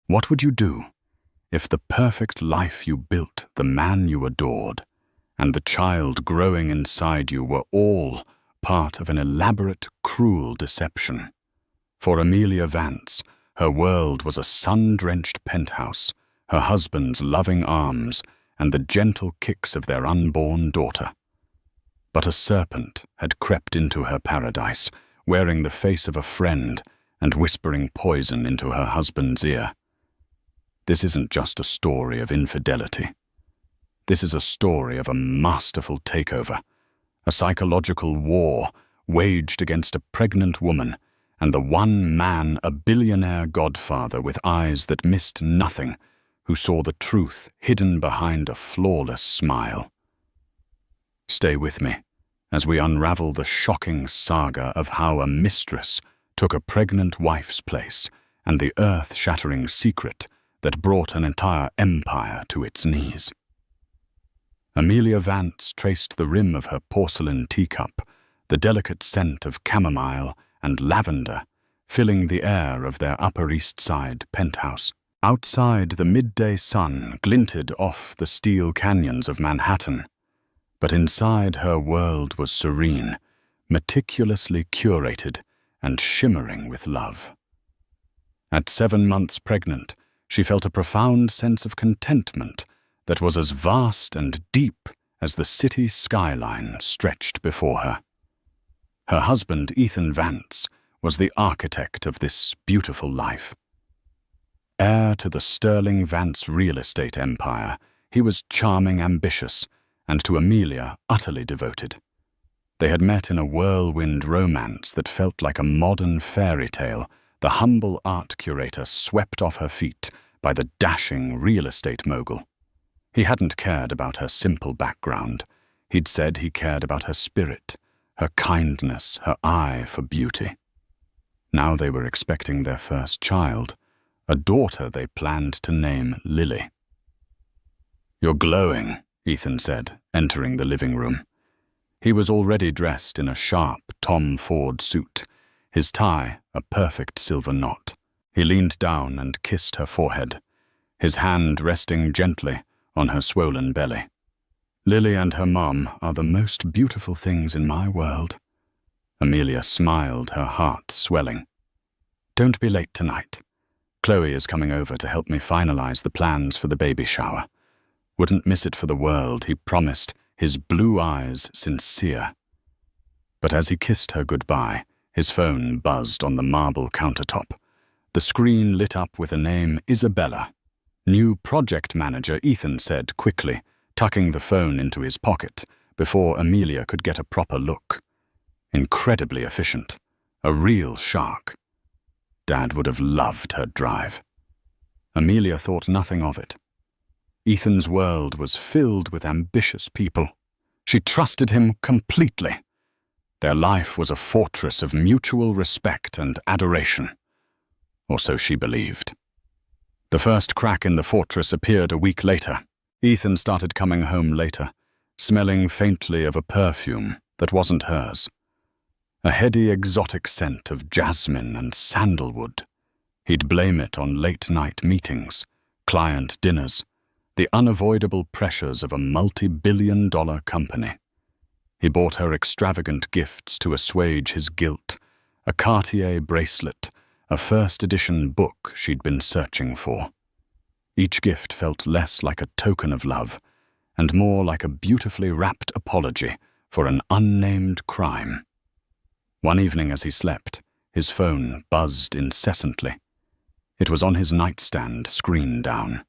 What would you do if the perfect life you built, the man you adored, and the child growing inside you were all part of an elaborate, cruel deception? For Amelia Vance, her world was a sun-drenched penthouse, her husband's loving arms, and the gentle kicks of their unborn daughter. But a serpent had crept into her paradise, wearing the face of a friend and whispering poison into her husband's ear. This isn't just a story of infidelity. This is a story of a masterful takeover, a psychological war waged against a pregnant woman and the one man, a billionaire godfather with eyes that missed nothing, who saw the truth hidden behind a flawless smile. Stay with me as we unravel the shocking saga of how a mistress took a pregnant wife's place and the earth-shattering secret that brought an entire empire to its knees. Amelia Vance traced the rim of her porcelain teacup, the delicate scent of chamomile and lavender filling the air of their Upper East Side penthouse. Outside, the midday sun glinted off the steel canyons of Manhattan, but inside her world was serene, meticulously curated and shimmering with love. At 7 months pregnant, she felt a profound sense of contentment that was as vast and deep as the city skyline stretched before her. Her husband, Ethan Vance, was the architect of this beautiful life. Heir to the sterling Vance real estate empire, he was charming, ambitious, and to Amelia utterly devoted. They had met in a whirlwind romance that felt like a modern fairy tale, the humble art curator swept off her feet by the dashing real estate mogul. He hadn't cared about her simple background. He'd said he cared about her spirit, her kindness, her eye for beauty. Now they were expecting their first child, a daughter they planned to name Lily. "You're glowing," Ethan said, entering the living room. He was already dressed in a sharp Tom Ford suit, his tie a perfect silver knot. He leaned down and kissed her forehead, his hand resting gently on her swollen belly. "Lily and her mom are the most beautiful things in my world." Amelia smiled, her heart swelling. "Don't be late tonight. Chloe is coming over to help me finalize the plans for the baby shower. Wouldn't miss it for the world," he promised, his blue eyes sincere. But as he kissed her goodbye, his phone buzzed on the marble countertop. The screen lit up with the name Isabella. "New project manager," Ethan said quickly, tucking the phone into his pocket before Amelia could get a proper look. Incredibly efficient. A real shark. Dad would have loved her drive. Amelia thought nothing of it. Ethan's world was filled with ambitious people. She trusted him completely. Their life was a fortress of mutual respect and adoration. Or so she believed. The first crack in the fortress appeared a week later. Ethan started coming home later, smelling faintly of a perfume that wasn't hers. A heady, exotic scent of jasmine and sandalwood. He'd blame it on late-night meetings, client dinners, the unavoidable pressures of a multi-billion-dollar company. He bought her extravagant gifts to assuage his guilt, a Cartier bracelet, a first-edition book she'd been searching for. Each gift felt less like a token of love and more like a beautifully wrapped apology for an unnamed crime. One evening as he slept, his phone buzzed incessantly. It was on his nightstand, screen down.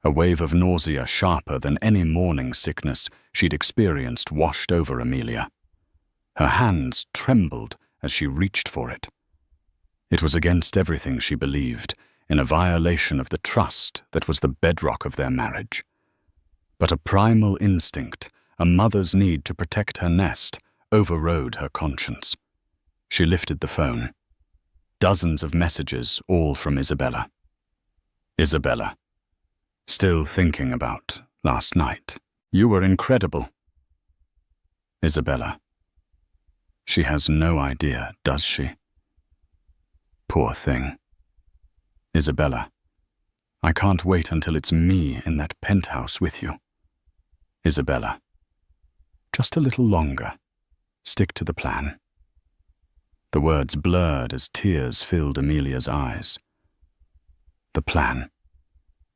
A wave of nausea sharper than any morning sickness she'd experienced washed over Amelia. Her hands trembled as she reached for it. It was against everything she believed, in a violation of the trust that was the bedrock of their marriage. But a primal instinct, a mother's need to protect her nest, overrode her conscience. She lifted the phone. Dozens of messages, all from Isabella. "Isabella. Still thinking about last night. You were incredible." Isabella. She has no idea, does she? Poor thing. Isabella. I can't wait until it's me in that penthouse with you. Isabella. Just a little longer. Stick to the plan. The words blurred as tears filled Amelia's eyes. The plan.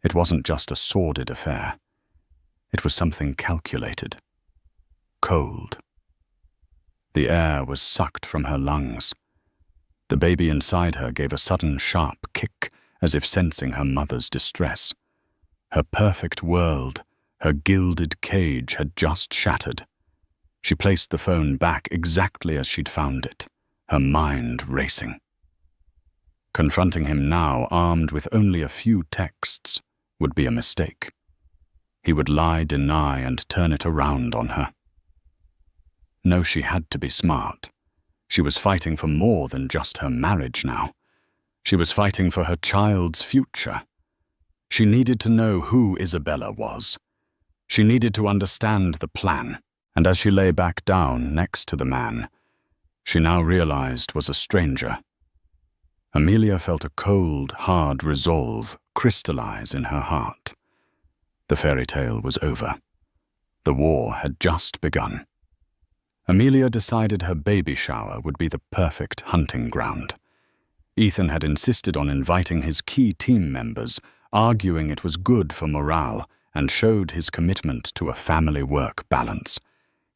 It wasn't just a sordid affair. It was something calculated. Cold. The air was sucked from her lungs. The baby inside her gave a sudden sharp kick, as if sensing her mother's distress. Her perfect world, her gilded cage, had just shattered. She placed the phone back exactly as she'd found it, her mind racing. Confronting him now, armed with only a few texts, would be a mistake. He would lie, deny, and turn it around on her. No, she had to be smart. She was fighting for more than just her marriage now. She was fighting for her child's future. She needed to know who Isabella was. She needed to understand the plan, and as she lay back down next to the man, she now realized was a stranger. Amelia felt a cold, hard resolve crystallize in her heart. The fairy tale was over. The war had just begun. Amelia decided her baby shower would be the perfect hunting ground. Ethan had insisted on inviting his key team members, arguing it was good for morale and showed his commitment to a family-work balance.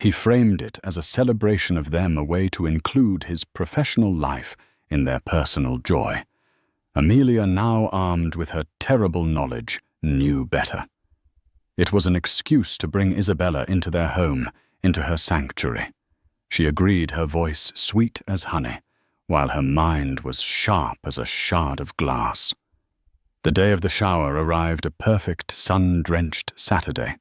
He framed it as a celebration of them, a way to include his professional life in their personal joy. Amelia, now armed with her terrible knowledge, knew better. It was an excuse to bring Isabella into their home, into her sanctuary. She agreed, her voice sweet as honey, while her mind was sharp as a shard of glass. The day of the shower arrived, a perfect sun-drenched Saturday.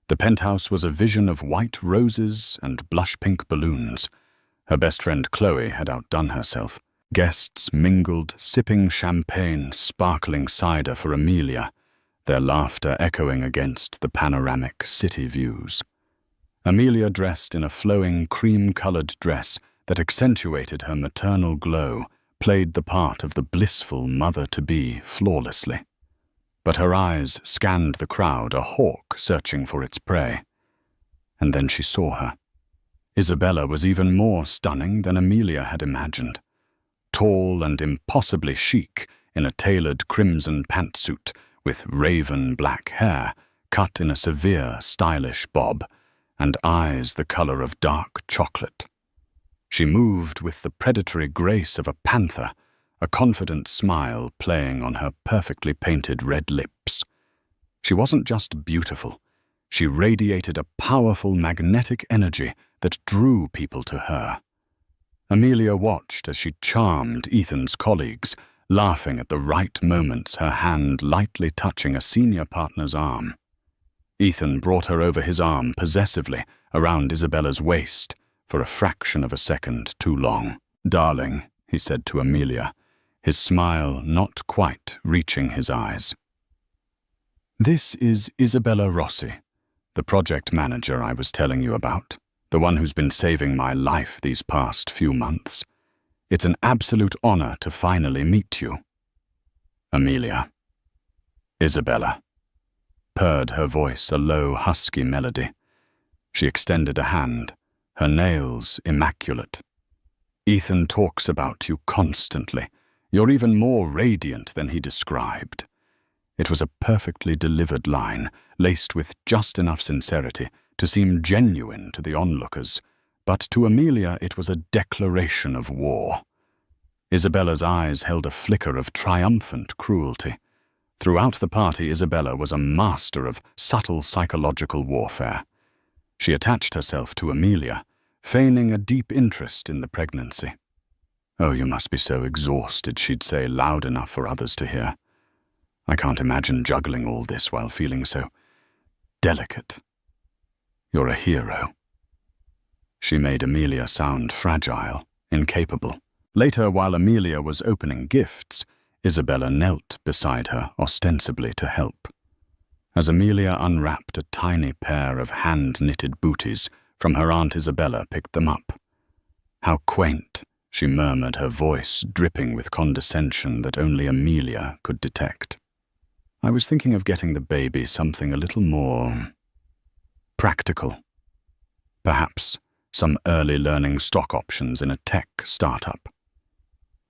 The penthouse was a vision of white roses and blush-pink balloons. Her best friend Chloe had outdone herself. Guests mingled, sipping champagne, sparkling cider for Amelia, their laughter echoing against the panoramic city views. Amelia, dressed in a flowing cream-colored dress that accentuated her maternal glow, played the part of the blissful mother-to-be flawlessly. But her eyes scanned the crowd, a hawk searching for its prey. And then she saw her. Isabella was even more stunning than Amelia had imagined. Tall and impossibly chic in a tailored crimson pantsuit with raven black hair cut in a severe, stylish bob, and eyes the color of dark chocolate. She moved with the predatory grace of a panther, a confident smile playing on her perfectly painted red lips. She wasn't just beautiful. She radiated a powerful magnetic energy that drew people to her. Amelia watched as she charmed Ethan's colleagues, laughing at the right moments, her hand lightly touching a senior partner's arm. Ethan brought her over his arm possessively around Isabella's waist for a fraction of a second too long. "Darling," he said to Amelia, his smile not quite reaching his eyes. "This is Isabella Rossi, the project manager I was telling you about, the one who's been saving my life these past few months. It's an absolute honor to finally meet you." Amelia. "Isabella," purred her voice, a low, husky melody. She extended a hand, her nails immaculate. "Ethan talks about you constantly. You're even more radiant than he described." It was a perfectly delivered line, laced with just enough sincerity to seem genuine to the onlookers, but to Amelia it was a declaration of war. Isabella's eyes held a flicker of triumphant cruelty. Throughout the party, Isabella was a master of subtle psychological warfare. She attached herself to Amelia, feigning a deep interest in the pregnancy. "Oh, you must be so exhausted," she'd say, loud enough for others to hear. "I can't imagine juggling all this while feeling so delicate. You're a hero." She made Amelia sound fragile, incapable. Later, while Amelia was opening gifts, Isabella knelt beside her, ostensibly to help. As Amelia unwrapped a tiny pair of hand-knitted booties from her Aunt Isabella picked them up. "How quaint," she murmured, her voice dripping with condescension that only Amelia could detect. I was thinking of getting the baby something a little more practical. Perhaps some early learning stock options in a tech startup.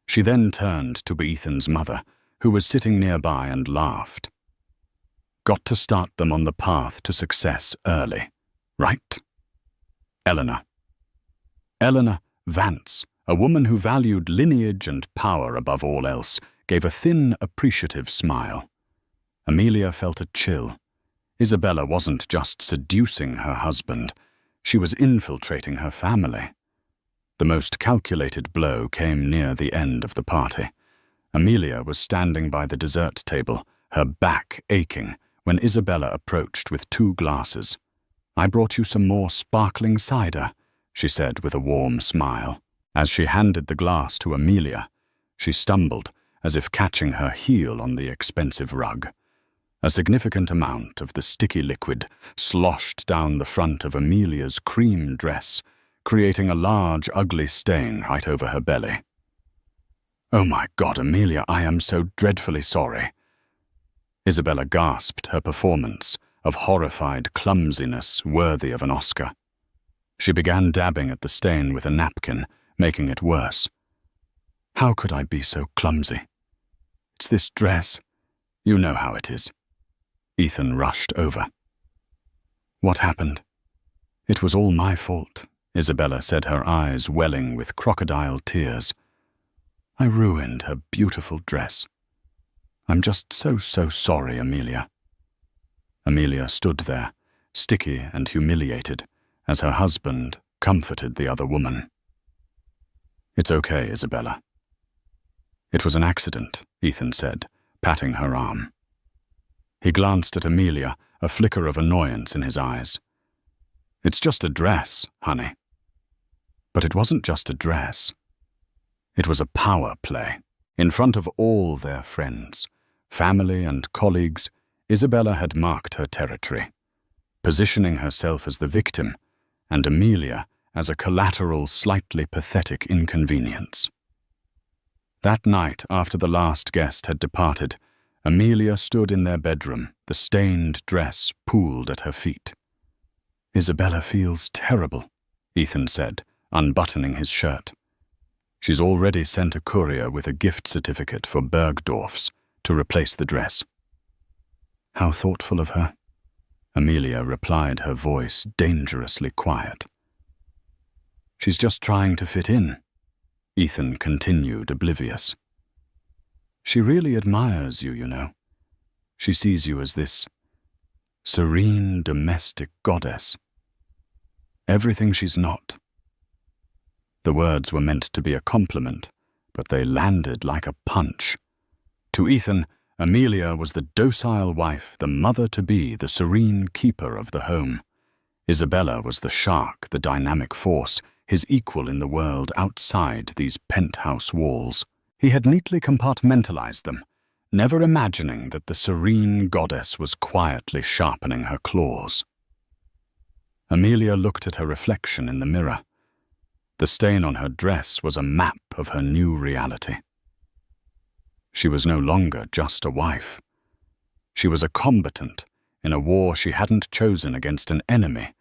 She then turned to Ethan's mother, who was sitting nearby, and laughed. Got to start them on the path to success early, right? Eleanor Vance, a woman who valued lineage and power above all else, gave a thin, appreciative smile. Amelia felt a chill. Isabella wasn't just seducing her husband, she was infiltrating her family. The most calculated blow came near the end of the party. Amelia was standing by the dessert table, her back aching, when Isabella approached with 2 glasses. "I brought you some more sparkling cider," she said with a warm smile. As she handed the glass to Amelia, she stumbled, as if catching her heel on the expensive rug. A significant amount of the sticky liquid sloshed down the front of Amelia's cream dress, creating a large, ugly stain right over her belly. "Oh my God, Amelia, I am so dreadfully sorry." Isabella gasped, her performance of horrified clumsiness worthy of an Oscar. She began dabbing at the stain with a napkin, making it worse. "How could I be so clumsy? It's this dress. You know how it is." Ethan rushed over. "What happened?" "It was all my fault," Isabella said, her eyes welling with crocodile tears. "I ruined her beautiful dress. I'm just so sorry, Amelia." Amelia stood there, sticky and humiliated, as her husband comforted the other woman. "It's okay, Isabella." "It was an accident," Ethan said, patting her arm. He glanced at Amelia, a flicker of annoyance in his eyes. "It's just a dress, honey." But it wasn't just a dress. It was a power play. In front of all their friends, family and colleagues, Isabella had marked her territory, positioning herself as the victim and Amelia as a collateral, slightly pathetic inconvenience. That night, after the last guest had departed, Amelia stood in their bedroom, the stained dress pooled at her feet. "Isabella feels terrible," Ethan said, unbuttoning his shirt. "She's already sent a courier with a gift certificate for Bergdorf's to replace the dress." "How thoughtful of her," Amelia replied, her voice dangerously quiet. "She's just trying to fit in," Ethan continued, oblivious. "She really admires you, you know. She sees you as this serene domestic goddess. Everything she's not." The words were meant to be a compliment, but they landed like a punch. To Ethan, Amelia was the docile wife, the mother-to-be, the serene keeper of the home. Isabella was the shark, the dynamic force, his equal in the world outside these penthouse walls. He had neatly compartmentalized them, never imagining that the serene goddess was quietly sharpening her claws. Amelia looked at her reflection in the mirror. The stain on her dress was a map of her new reality. She was no longer just a wife. She was a combatant in a war she hadn't chosen against an enemy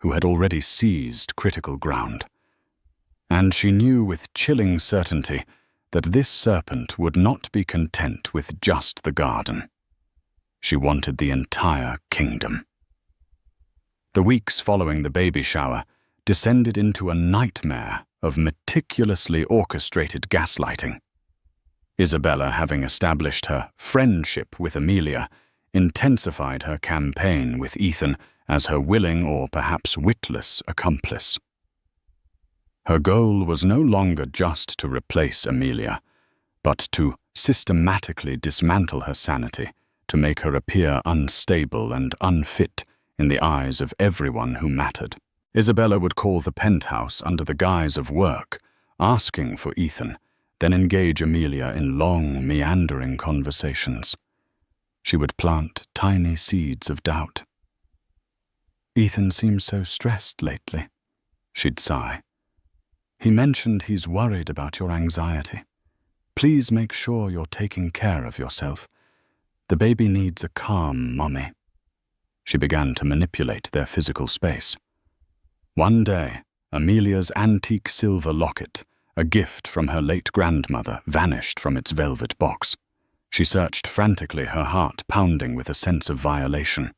who had already seized critical ground. And she knew with chilling certainty that this serpent would not be content with just the garden. She wanted the entire kingdom. The weeks following the baby shower descended into a nightmare of meticulously orchestrated gaslighting. Isabella, having established her friendship with Amelia, intensified her campaign with Ethan as her willing or perhaps witless accomplice. Her goal was no longer just to replace Amelia, but to systematically dismantle her sanity, to make her appear unstable and unfit in the eyes of everyone who mattered. Isabella would call the penthouse under the guise of work, asking for Ethan, then engage Amelia in long, meandering conversations. She would plant tiny seeds of doubt. "Ethan seems so stressed lately," she'd sigh. "He mentioned he's worried about your anxiety. Please make sure you're taking care of yourself. The baby needs a calm mommy. She began to manipulate their physical space. One day, Amelia's antique silver locket, a gift from her late grandmother, vanished from its velvet box. She searched frantically, her heart pounding with a sense of violation.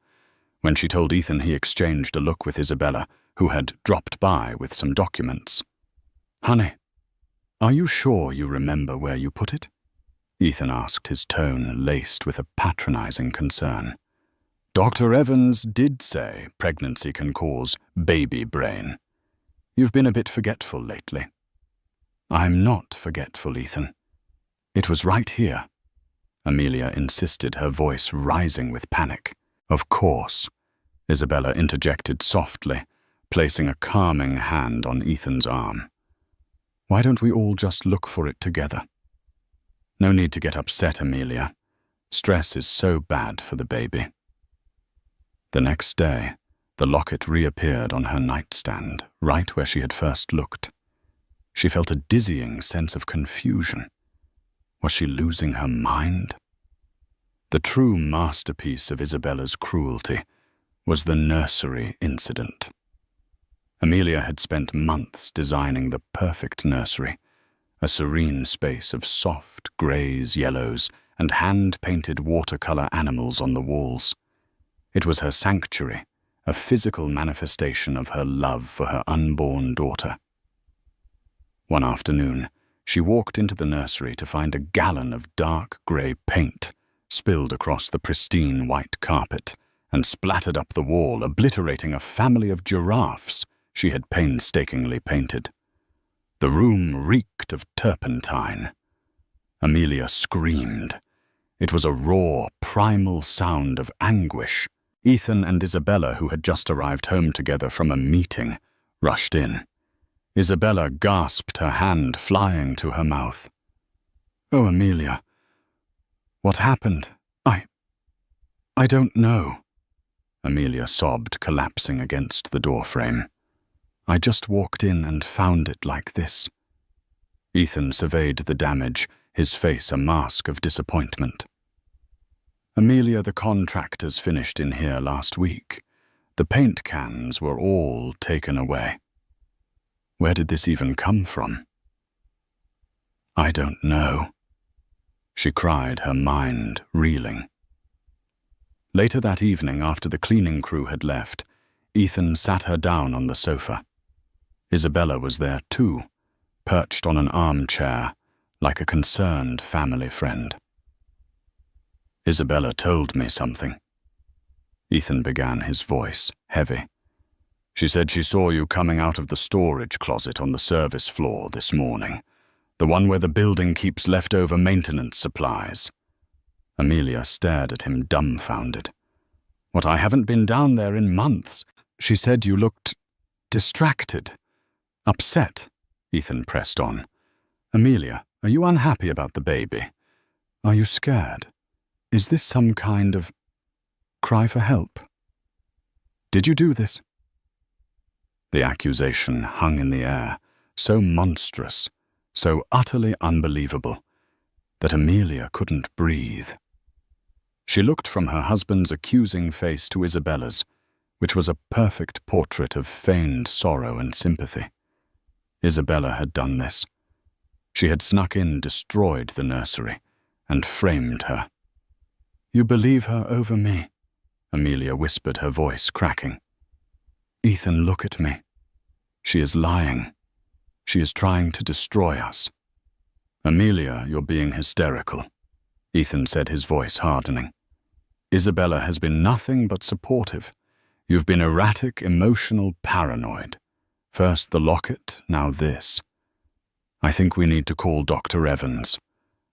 When she told Ethan, he exchanged a look with Isabella, who had dropped by with some documents. "Honey, are you sure you remember where you put it?" Ethan asked, his tone laced with a patronizing concern. "Dr. Evans did say pregnancy can cause baby brain. You've been a bit forgetful lately." "I'm not forgetful, Ethan. It was right here," Amelia insisted, her voice rising with panic. "Of course," Isabella interjected softly, placing a calming hand on Ethan's arm. "Why don't we all just look for it together?" "No need to get upset, Amelia. Stress is so bad for the baby." The next day, the locket reappeared on her nightstand, right where she had first looked. She felt a dizzying sense of confusion. Was she losing her mind? The true masterpiece of Isabella's cruelty was the nursery incident. Amelia had spent months designing the perfect nursery, a serene space of soft grays, yellows, and hand-painted watercolor animals on the walls. It was her sanctuary, a physical manifestation of her love for her unborn daughter. One afternoon, she walked into the nursery to find a gallon of dark grey paint spilled across the pristine white carpet and splattered up the wall, obliterating a family of giraffes she had painstakingly painted. The room reeked of turpentine. Amelia screamed. It was a raw, primal sound of anguish. Ethan and Isabella, who had just arrived home together from a meeting, rushed in. Isabella gasped, her hand flying to her mouth. "Oh, Amelia, what happened? I don't know," Amelia sobbed, collapsing against the doorframe. "I just walked in and found it like this." Ethan surveyed the damage, his face a mask of disappointment. "Amelia, the contractors finished in here last week. The paint cans were all taken away. Where did this even come from?" "I don't know," she cried, her mind reeling. Later that evening, after the cleaning crew had left, Ethan sat her down on the sofa. Isabella was there too, perched on an armchair, like a concerned family friend. "Isabella told me something." Ethan began, his voice heavy. "She said she saw you coming out of the storage closet on the service floor this morning, the one where the building keeps leftover maintenance supplies." Amelia stared at him dumbfounded. "What, I haven't been down there in months. She said you looked distracted, upset," Ethan pressed on. "Amelia, are you unhappy about the baby? Are you scared? Is this some kind of cry for help? Did you do this?" The accusation hung in the air, so monstrous, so utterly unbelievable, that Amelia couldn't breathe. She looked from her husband's accusing face to Isabella's, which was a perfect portrait of feigned sorrow and sympathy. Isabella had done this. She had snuck in, destroyed the nursery, and framed her. "You believe her over me," Amelia whispered, her voice cracking. "Ethan, look at me. She is lying. She is trying to destroy us." "Amelia, you're being hysterical," Ethan said, his voice hardening. "Isabella has been nothing but supportive. You've been erratic, emotional, paranoid. First the locket, now this. I think we need to call Dr. Evans.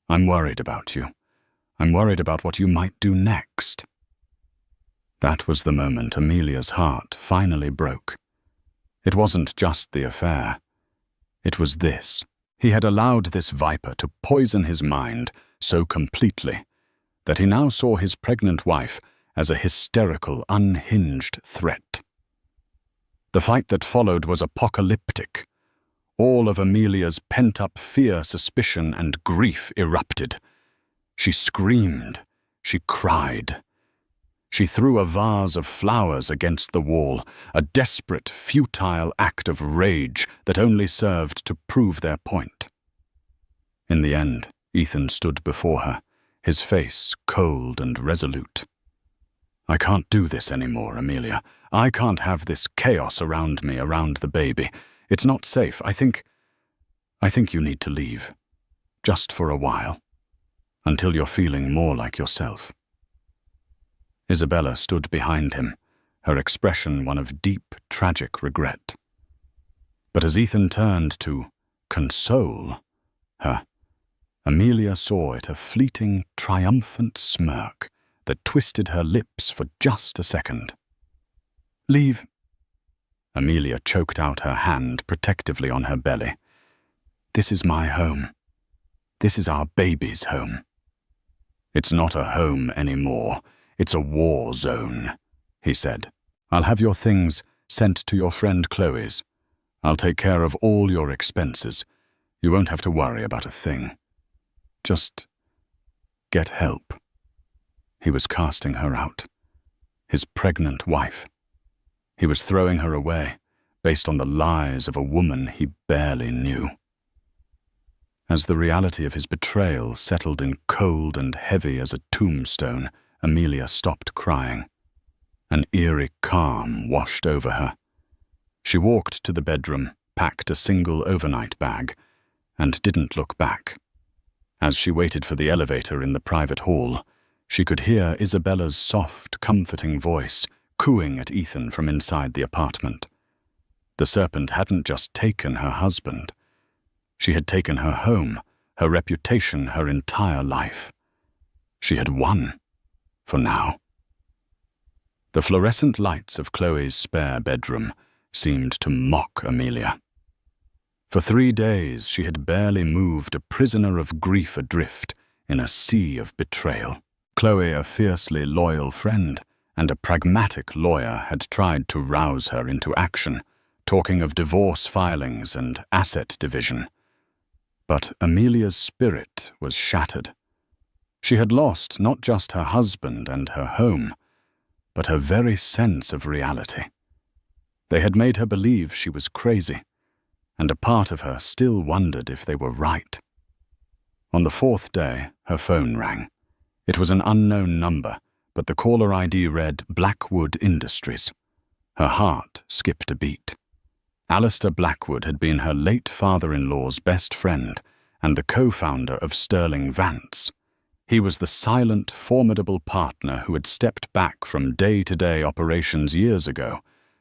I'm worried about you. I'm worried about what you might do next." That was the moment Amelia's heart finally broke. It wasn't just the affair. It was this. He had allowed this viper to poison his mind so completely that he now saw his pregnant wife as a hysterical, unhinged threat. The fight that followed was apocalyptic. All of Amelia's pent-up fear, suspicion, and grief erupted. She screamed. she cried. She threw a vase of flowers against the wall, a desperate, futile act of rage that only served to prove their point. In the end, Ethan stood before her, his face cold and resolute. "I can't do this anymore, Amelia. I can't have this chaos around me, around the baby. It's not safe. I think you need to leave. Just for a while. Until you're feeling more like yourself." Isabella stood behind him, her expression one of deep, tragic regret. But as Ethan turned to console her, Amelia saw it a fleeting, triumphant smirk that twisted her lips for just a second. "Leave." Amelia choked out her hand protectively on her belly. "This is my home. This is our baby's home." "It's not a home anymore. It's a war zone," he said. "I'll have your things sent to your friend Chloe's. I'll take care of all your expenses. You won't have to worry about a thing. Just get help." He was casting her out. His pregnant wife. He was throwing her away, based on the lies of a woman he barely knew. As the reality of his betrayal settled in cold and heavy as a tombstone, Amelia stopped crying. An eerie calm washed over her. She walked to the bedroom, packed a single overnight bag, and didn't look back. As she waited for the elevator in the private hall, she could hear Isabella's soft, comforting voice cooing at Ethan from inside the apartment. The serpent hadn't just taken her husband. She had taken her home, her reputation, her entire life. She had won. For now. The fluorescent lights of Chloe's spare bedroom seemed to mock Amelia. For 3 days she had barely moved, a prisoner of grief adrift in a sea of betrayal. Chloe, a fiercely loyal friend and a pragmatic lawyer, had tried to rouse her into action, talking of divorce filings and asset division. But Amelia's spirit was shattered. She had lost not just her husband and her home, but her very sense of reality. They had made her believe she was crazy, and a part of her still wondered if they were right. On the 4th day, her phone rang. It was an unknown number, but the caller ID read Blackwood Industries. Her heart skipped a beat. Alistair Blackwood had been her late father-in-law's best friend and the co-founder of Sterling Vance. He was the silent, formidable partner who had stepped back from day-to-day operations years ago,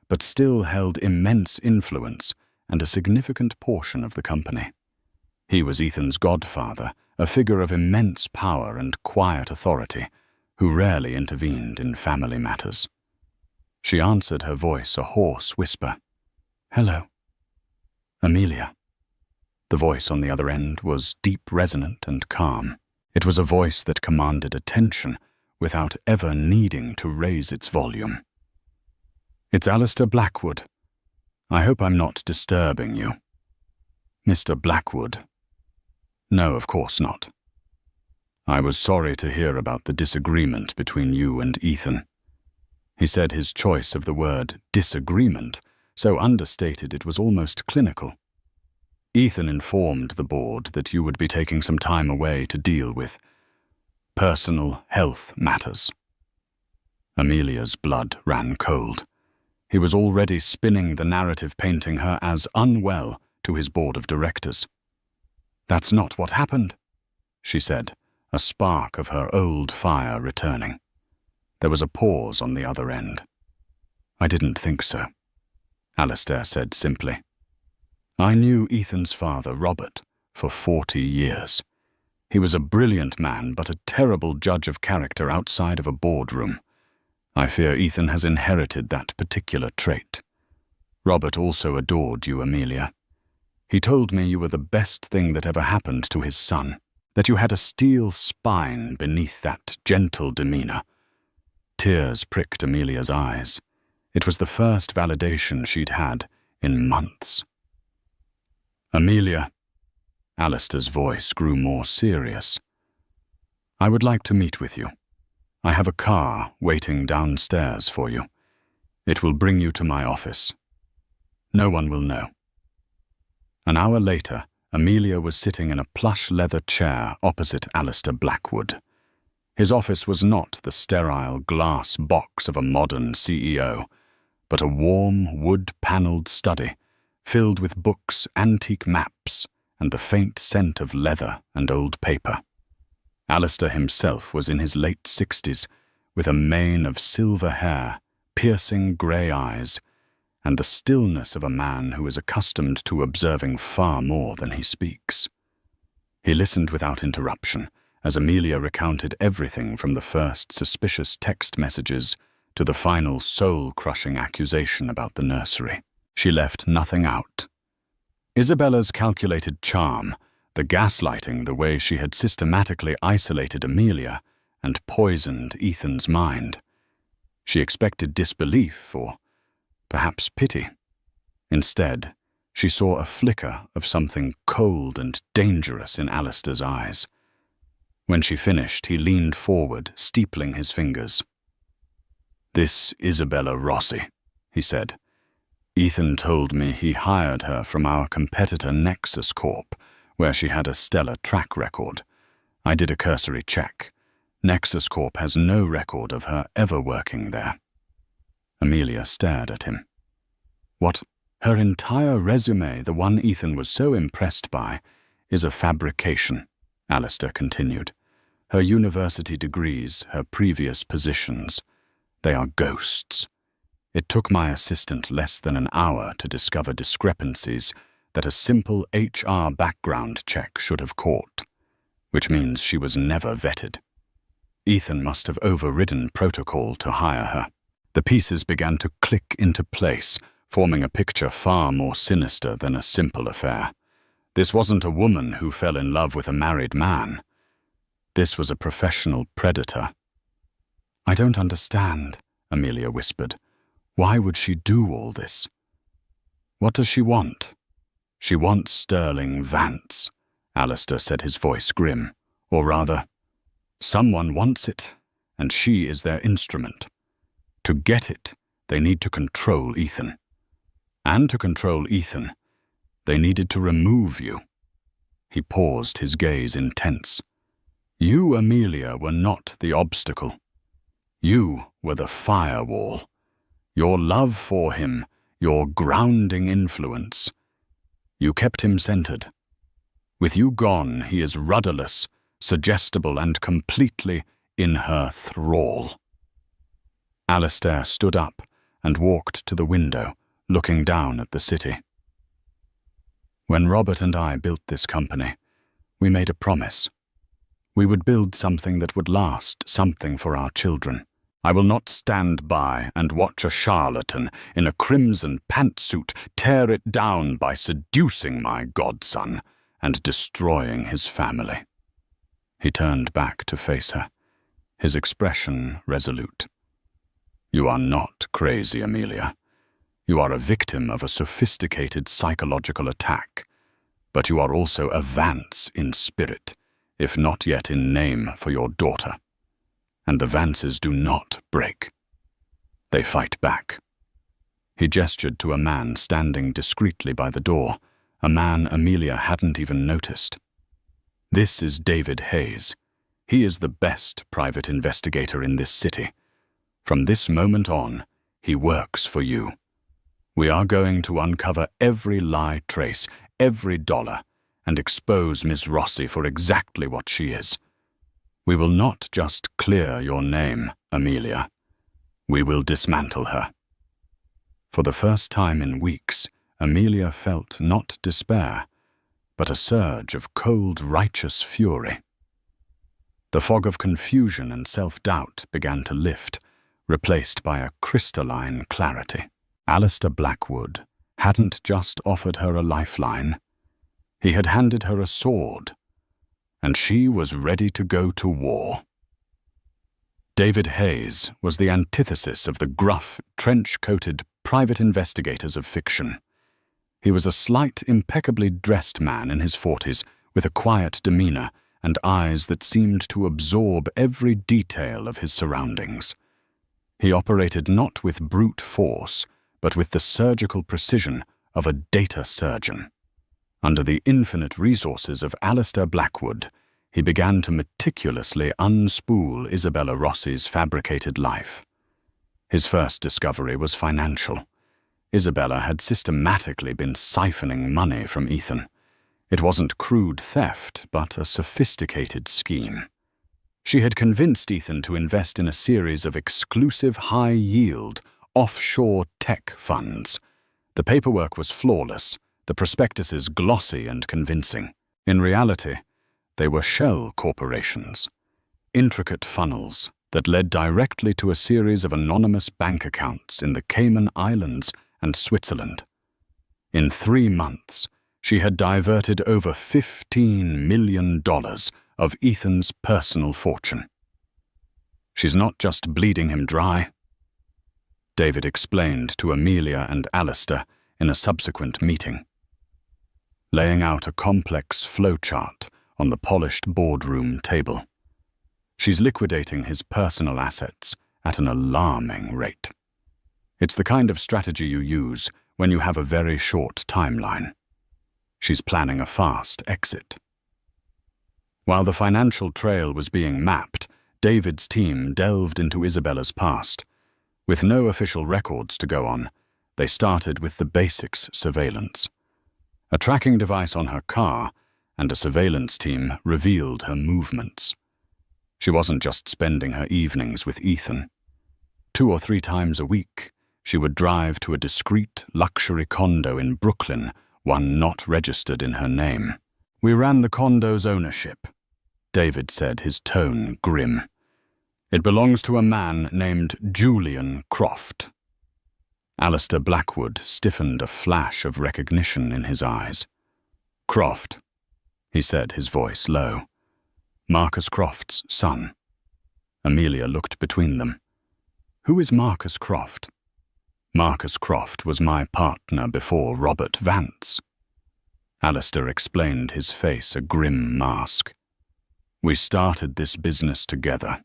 but still held immense influence and a significant portion of the company. He was Ethan's godfather, a figure of immense power and quiet authority, who rarely intervened in family matters. She answered, her voice a hoarse whisper. "Hello." "Amelia." The voice on the other end was deep, resonant, and calm. It was a voice that commanded attention without ever needing to raise its volume. "It's Alistair Blackwood. I hope I'm not disturbing you." "Mr. Blackwood?" "No, of course not." "I was sorry to hear about the disagreement between you and Ethan." He said, his choice of the word disagreement so understated it was almost clinical. "Ethan informed the board that you would be taking some time away to deal with personal health matters." Amelia's blood ran cold. He was already spinning the narrative painting her as unwell to his board of directors. "That's not what happened," she said, a spark of her old fire returning. There was a pause on the other end. "I didn't think so," Alistair said simply. "I knew Ethan's father, Robert, for 40 years. He was a brilliant man, but a terrible judge of character outside of a boardroom. I fear Ethan has inherited that particular trait. Robert also adored you, Amelia. He told me you were the best thing that ever happened to his son, that you had a steel spine beneath that gentle demeanor." Tears pricked Amelia's eyes. It was the first validation she'd had in months. "Amelia," Alistair's voice grew more serious. "I would like to meet with you. I have a car waiting downstairs for you. It will bring you to my office. No one will know." An hour later, Amelia was sitting in a plush leather chair opposite Alistair Blackwood. His office was not the sterile glass box of a modern CEO, but a warm, wood-panelled study filled with books, antique maps, and the faint scent of leather and old paper. Alistair himself was in his late 60s, with a mane of silver hair, piercing grey eyes, and the stillness of a man who is accustomed to observing far more than he speaks. He listened without interruption as Amelia recounted everything from the first suspicious text messages to the final soul-crushing accusation about the nursery. She left nothing out. Isabella's calculated charm, the gaslighting, the way she had systematically isolated Amelia and poisoned Ethan's mind. She expected disbelief or perhaps pity. Instead, she saw a flicker of something cold and dangerous in Alistair's eyes. When she finished, he leaned forward, steepling his fingers. "This Isabella Rossi," he said. "Ethan told me he hired her from our competitor Nexus Corp, where she had a stellar track record. I did a cursory check. Nexus Corp has no record of her ever working there." Amelia stared at him. "What? Her entire resume, the one Ethan was so impressed by, is a fabrication," Alistair continued. "Her university degrees, her previous positions, they are ghosts. It took my assistant less than an hour to discover discrepancies that a simple HR background check should have caught, which means she was never vetted. Ethan must have overridden protocol to hire her." The pieces began to click into place, forming a picture far more sinister than a simple affair. This wasn't a woman who fell in love with a married man. This was a professional predator. "I don't understand," Amelia whispered. "Why would she do all this? What does she want?" "She wants Sterling Vance," Alistair said, his voice grim. "Or rather, someone wants it, and she is their instrument. To get it, they need to control Ethan. And to control Ethan, they needed to remove you." He paused, his gaze intense. "You, Amelia, were not the obstacle. You were the firewall. Your love for him, your grounding influence. You kept him centered. With you gone, he is rudderless, suggestible, and completely in her thrall." Alistair stood up and walked to the window, looking down at the city. "When Robert and I built this company, we made a promise. We would build something that would last, something for our children. I will not stand by and watch a charlatan in a crimson pantsuit tear it down by seducing my godson and destroying his family." He turned back to face her, his expression resolute. "You are not crazy, Amelia. You are a victim of a sophisticated psychological attack, but you are also a Vance in spirit, if not yet in name, for your daughter. And the Vances do not break. They fight back." He gestured to a man standing discreetly by the door, a man Amelia hadn't even noticed. "This is David Hayes. He is the best private investigator in this city. From this moment on, he works for you. We are going to uncover every lie trace, every dollar, and expose Miss Rossi for exactly what she is. We will not just clear your name, Amelia. We will dismantle her." For the first time in weeks, Amelia felt not despair, but a surge of cold, righteous fury. The fog of confusion and self-doubt began to lift, replaced by a crystalline clarity. Alistair Blackwood hadn't just offered her a lifeline. He had handed her a sword, and she was ready to go to war. David Hayes was the antithesis of the gruff, trench-coated private investigators of fiction. He was a slight, impeccably dressed man in his 40s with a quiet demeanor and eyes that seemed to absorb every detail of his surroundings. He operated not with brute force, but with the surgical precision of a data surgeon. Under the infinite resources of Alistair Blackwood, he began to meticulously unspool Isabella Rossi's fabricated life. His first discovery was financial. Isabella had systematically been siphoning money from Ethan. It wasn't crude theft, but a sophisticated scheme. She had convinced Ethan to invest in a series of exclusive high-yield, offshore tech funds. The paperwork was flawless, the prospectuses glossy and convincing. In reality, they were shell corporations, intricate funnels that led directly to a series of anonymous bank accounts in the Cayman Islands and Switzerland. In 3 months, she had diverted over $15 million of Ethan's personal fortune. "She's not just bleeding him dry," David explained to Amelia and Alistair in a subsequent meeting, laying out a complex flowchart on the polished boardroom table. "She's liquidating his personal assets at an alarming rate. It's the kind of strategy you use when you have a very short timeline. She's planning a fast exit." While the financial trail was being mapped, David's team delved into Isabella's past. With no official records to go on, they started with the basics surveillance. A tracking device on her car and a surveillance team revealed her movements. She wasn't just spending her evenings with Ethan. 2 or 3 times a week, she would drive to a discreet luxury condo in Brooklyn, one not registered in her name. "We ran the condo's ownership," David said, his tone grim. "It belongs to a man named Julian Croft." Alistair Blackwood stiffened a flash of recognition in his eyes. "Croft," he said, his voice low. "Marcus Croft's son." Amelia looked between them. "Who is Marcus Croft?" "Marcus Croft was my partner before Robert Vance." Alistair explained, his face a grim mask. "We started this business together,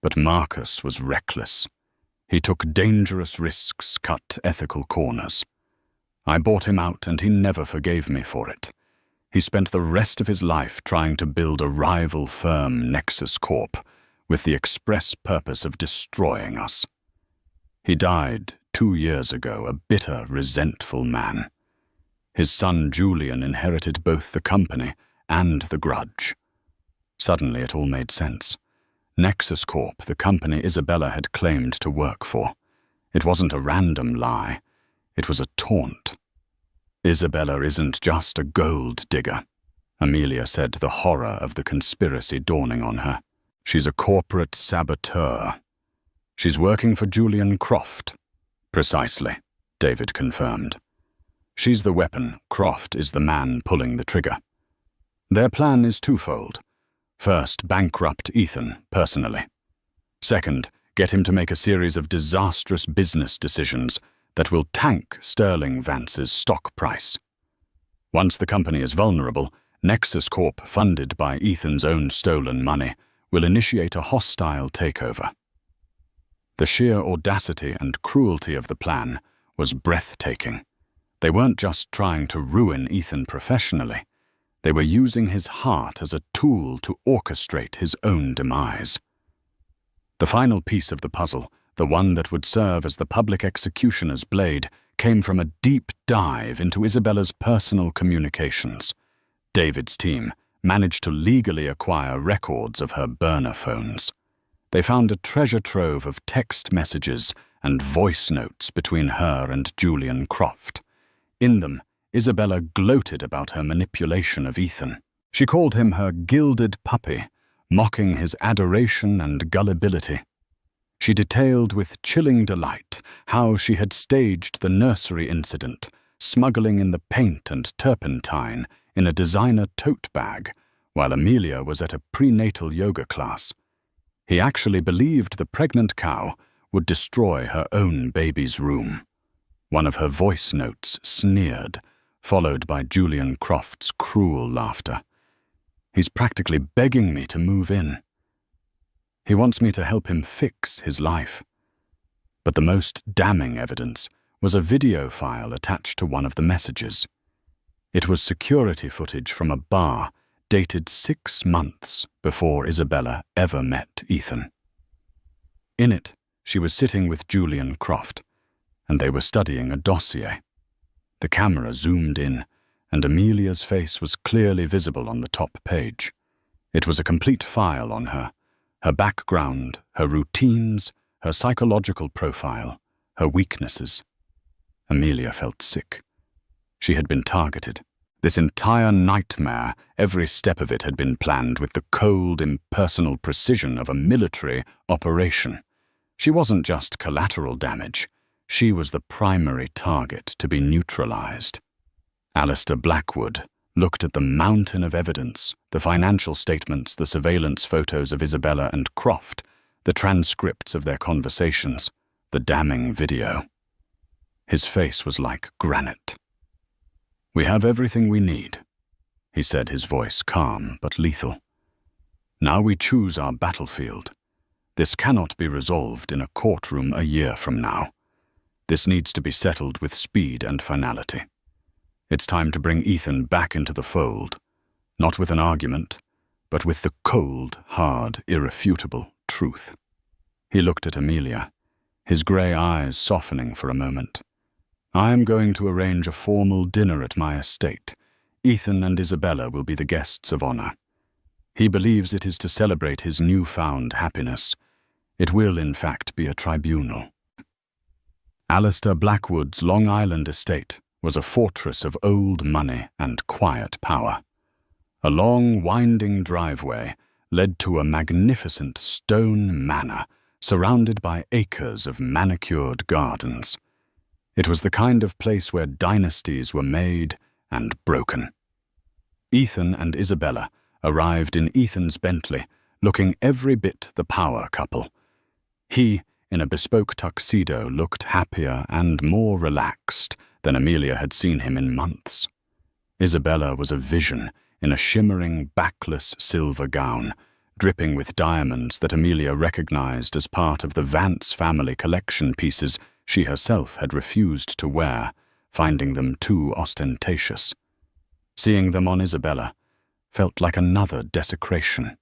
but Marcus was reckless. He took dangerous risks, cut ethical corners. I bought him out and he never forgave me for it. He spent the rest of his life trying to build a rival firm, Nexus Corp, with the express purpose of destroying us. He died 2 years ago, a bitter, resentful man. His son Julian inherited both the company and the grudge." Suddenly it all made sense. Nexus Corp, the company Isabella had claimed to work for. It wasn't a random lie. It was a taunt. "Isabella isn't just a gold digger," Amelia said, the horror of the conspiracy dawning on her. "She's a corporate saboteur. She's working for Julian Croft." "Precisely," David confirmed. "She's the weapon. Croft is the man pulling the trigger. Their plan is twofold. First, bankrupt Ethan personally. Second, get him to make a series of disastrous business decisions that will tank Sterling Vance's stock price. Once the company is vulnerable, Nexus Corp, funded by Ethan's own stolen money, will initiate a hostile takeover." The sheer audacity and cruelty of the plan was breathtaking. They weren't just trying to ruin Ethan professionally. They were using his heart as a tool to orchestrate his own demise. The final piece of the puzzle, the one that would serve as the public executioner's blade, came from a deep dive into Isabella's personal communications. David's team managed to legally acquire records of her burner phones. They found a treasure trove of text messages and voice notes between her and Julian Croft. In them, Isabella gloated about her manipulation of Ethan. She called him her gilded puppy, mocking his adoration and gullibility. She detailed with chilling delight how she had staged the nursery incident, smuggling in the paint and turpentine in a designer tote bag, while Amelia was at a prenatal yoga class. He actually believed the pregnant cow would destroy her own baby's room. One of her voice notes sneered, followed by Julian Croft's cruel laughter. He's practically begging me to move in. He wants me to help him fix his life. But the most damning evidence was a video file attached to one of the messages. It was security footage from a bar dated 6 months before Isabella ever met Ethan. In it, she was sitting with Julian Croft, and they were studying a dossier. The camera zoomed in, and Amelia's face was clearly visible on the top page. It was a complete file on her background, her routines, her psychological profile, her weaknesses. Amelia felt sick. She had been targeted. This entire nightmare, every step of it had been planned with the cold, impersonal precision of a military operation. She wasn't just collateral damage. She was the primary target to be neutralized. Alistair Blackwood looked at the mountain of evidence, the financial statements, the surveillance photos of Isabella and Croft, the transcripts of their conversations, the damning video. His face was like granite. "We have everything we need," he said, his voice calm but lethal. "Now we choose our battlefield. This cannot be resolved in a courtroom a year from now. This needs to be settled with speed and finality. It's time to bring Ethan back into the fold, not with an argument, but with the cold, hard, irrefutable truth." He looked at Amelia, his grey eyes softening for a moment. "I am going to arrange a formal dinner at my estate. Ethan and Isabella will be the guests of honor. He believes it is to celebrate his newfound happiness. It will, in fact, be a tribunal." Alistair Blackwood's Long Island estate was a fortress of old money and quiet power. A long, winding driveway led to a magnificent stone manor surrounded by acres of manicured gardens. It was the kind of place where dynasties were made and broken. Ethan and Isabella arrived in Ethan's Bentley, looking every bit the power couple. He, in a bespoke tuxedo, looked happier and more relaxed than Amelia had seen him in months. Isabella was a vision in a shimmering, backless silver gown, dripping with diamonds that Amelia recognized as part of the Vance family collection pieces she herself had refused to wear, finding them too ostentatious. Seeing them on Isabella felt like another desecration.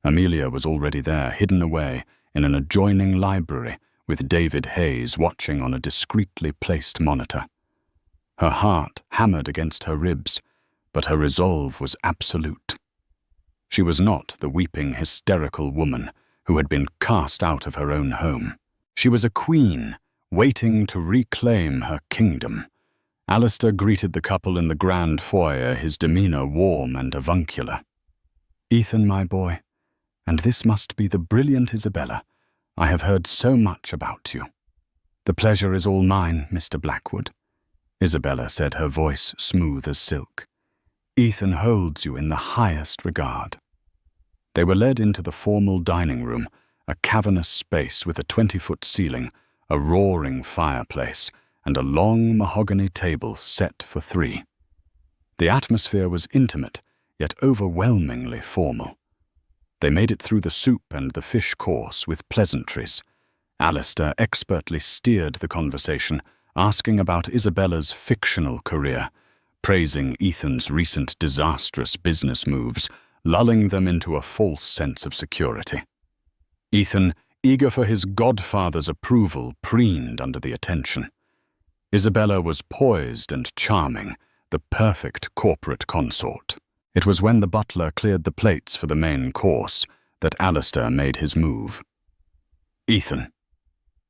Amelia was already there, hidden away in an adjoining library, with David Hayes watching on a discreetly placed monitor. Her heart hammered against her ribs, but her resolve was absolute. She was not the weeping, hysterical woman who had been cast out of her own home. She was a queen, waiting to reclaim her kingdom. Alistair greeted the couple in the grand foyer, his demeanor warm and avuncular. "Ethan, my boy, and this must be the brilliant Isabella. I have heard so much about you." "The pleasure is all mine, Mr. Blackwood," Isabella said, her voice smooth as silk. "Ethan holds you in the highest regard." They were led into the formal dining room, a cavernous space with a 20-foot ceiling, a roaring fireplace, and a long mahogany table set for 3. The atmosphere was intimate, yet overwhelmingly formal. They made it through the soup and the fish course with pleasantries. Alistair expertly steered the conversation, asking about Isabella's fictional career, praising Ethan's recent disastrous business moves, lulling them into a false sense of security. Ethan, eager for his godfather's approval, preened under the attention. Isabella was poised and charming, the perfect corporate consort. It was when the butler cleared the plates for the main course that Alistair made his move. "Ethan,"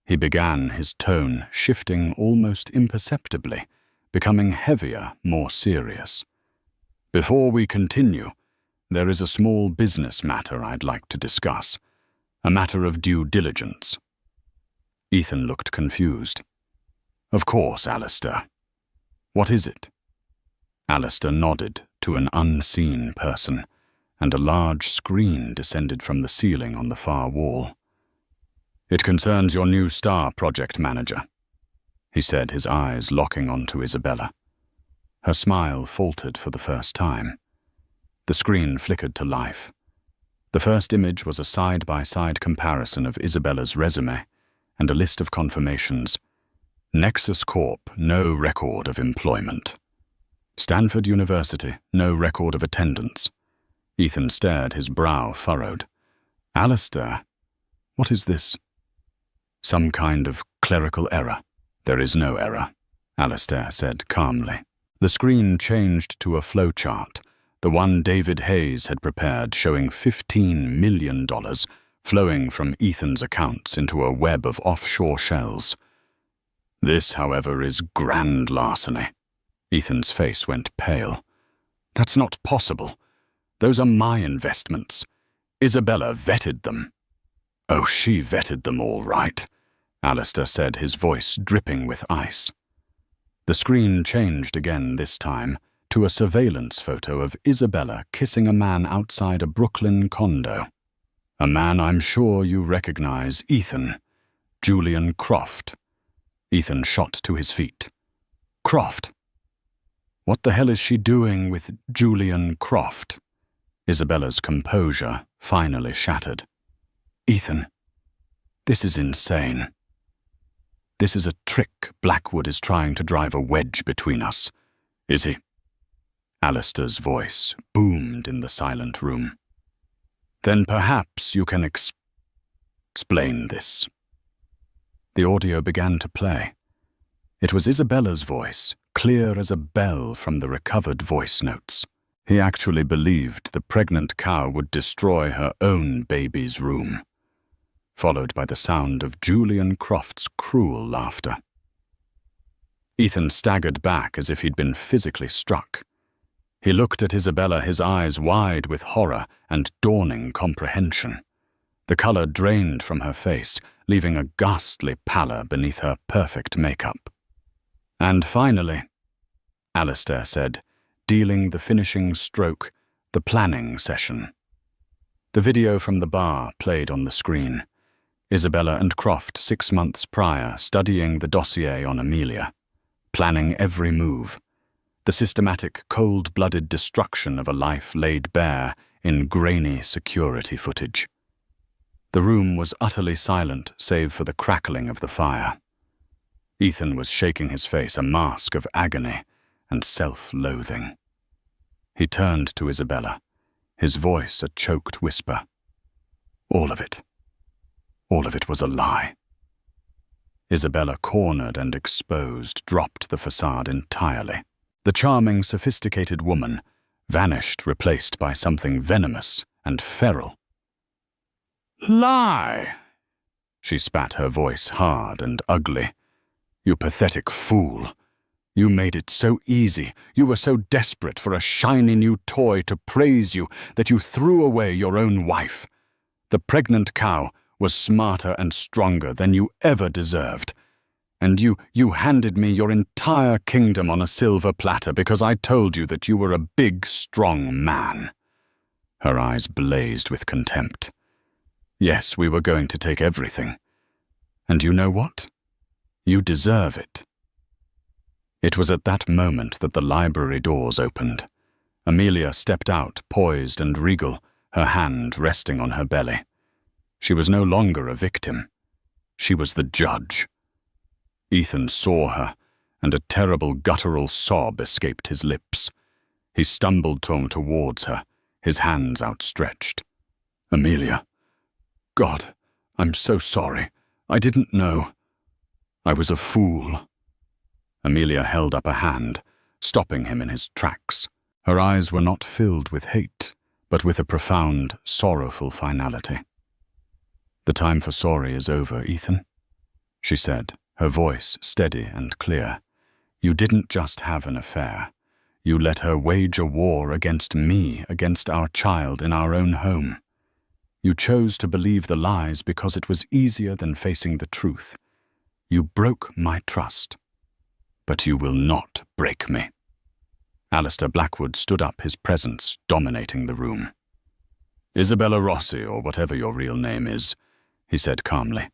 he began, his tone shifting almost imperceptibly, becoming heavier, more serious. "Before we continue, there is a small business matter I'd like to discuss, a matter of due diligence." Ethan looked confused. "Of course, Alistair. What is it?" Alistair nodded to an unseen person, and a large screen descended from the ceiling on the far wall. "It concerns your new star project manager," he said, his eyes locking onto Isabella. Her smile faltered for the first time. The screen flickered to life. The first image was a side-by-side comparison of Isabella's resume and a list of confirmations. Nexus Corp, no record of employment. Stanford University, no record of attendance. Ethan stared, his brow furrowed. Alistair, what is this? Some kind of clerical error. There is no error, Alistair said calmly. The screen changed to a flowchart, the one David Hayes had prepared, showing $15 million flowing from Ethan's accounts into a web of offshore shells. This, however, is grand larceny. Ethan's face went pale. That's not possible. Those are my investments. Isabella vetted them. Oh, she vetted them all right, Alistair said, his voice dripping with ice. The screen changed again this time to a surveillance photo of Isabella kissing a man outside a Brooklyn condo. A man I'm sure you recognize, Ethan. Julian Croft. Ethan shot to his feet. Croft? What the hell is she doing with Julian Croft? Isabella's composure finally shattered. Ethan, this is insane. This is a trick Blackwood is trying to drive a wedge between us, is he? Alistair's voice boomed in the silent room. Then perhaps you can explain this. The audio began to play. It was Isabella's voice, clear as a bell from the recovered voice notes. He actually believed the pregnant cow would destroy her own baby's room, followed by the sound of Julian Croft's cruel laughter. Ethan staggered back as if he'd been physically struck. He looked at Isabella, his eyes wide with horror and dawning comprehension. The color drained from her face, leaving a ghastly pallor beneath her perfect makeup. And finally, Alistair said, dealing the finishing stroke, the planning session. The video from the bar played on the screen. Isabella and Croft 6 months prior, studying the dossier on Amelia, planning every move. The systematic, cold-blooded destruction of a life laid bare in grainy security footage. The room was utterly silent save for the crackling of the fire. Ethan was shaking his face, a mask of agony and self-loathing. He turned to Isabella, his voice a choked whisper. All of it was a lie. Isabella, cornered and exposed, dropped the facade entirely. The charming, sophisticated woman vanished, replaced by something venomous and feral. Lie! She spat, her voice hard and ugly. You pathetic fool. You made it so easy. You were so desperate for a shiny new toy to praise you that you threw away your own wife. The pregnant cow was smarter and stronger than you ever deserved. And you handed me your entire kingdom on a silver platter because I told you that you were a big, strong man. Her eyes blazed with contempt. Yes, we were going to take everything. And you know what? You deserve it. It was at that moment that the library doors opened. Amelia stepped out, poised and regal, her hand resting on her belly. She was no longer a victim. She was the judge. Ethan saw her, and a terrible guttural sob escaped his lips. He stumbled towards her, his hands outstretched. Amelia. God, I'm so sorry. I didn't know. I was a fool. Amelia held up a hand, stopping him in his tracks. Her eyes were not filled with hate, but with a profound, sorrowful finality. The time for sorry is over, Ethan, she said, her voice steady and clear. You didn't just have an affair. You let her wage a war against me, against our child in our own home. You chose to believe the lies because it was easier than facing the truth. You broke my trust. But you will not break me. Alistair Blackwood stood up, his presence dominating the room. Isabella Rossi, or whatever your real name is, he said calmly.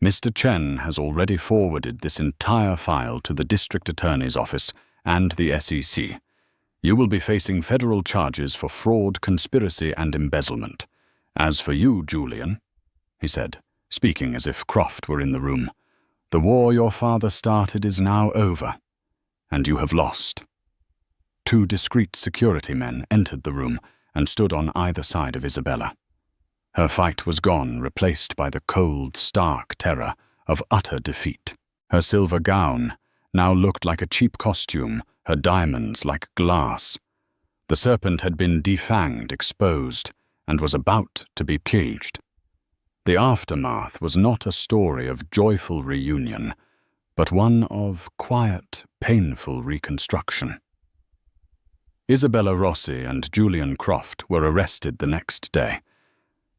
Mr. Chen has already forwarded this entire file to the District Attorney's office and the SEC. You will be facing federal charges for fraud, conspiracy, and embezzlement. As for you, Julian, he said, speaking as if Croft were in the room, the war your father started is now over, and you have lost. 2 discreet security men entered the room and stood on either side of Isabella. Her fight was gone, replaced by the cold, stark terror of utter defeat. Her silver gown now looked like a cheap costume, her diamonds like glass. The serpent had been defanged, exposed, and was about to be caged. The aftermath was not a story of joyful reunion, but one of quiet, painful reconstruction. Isabella Rossi and Julian Croft were arrested the next day.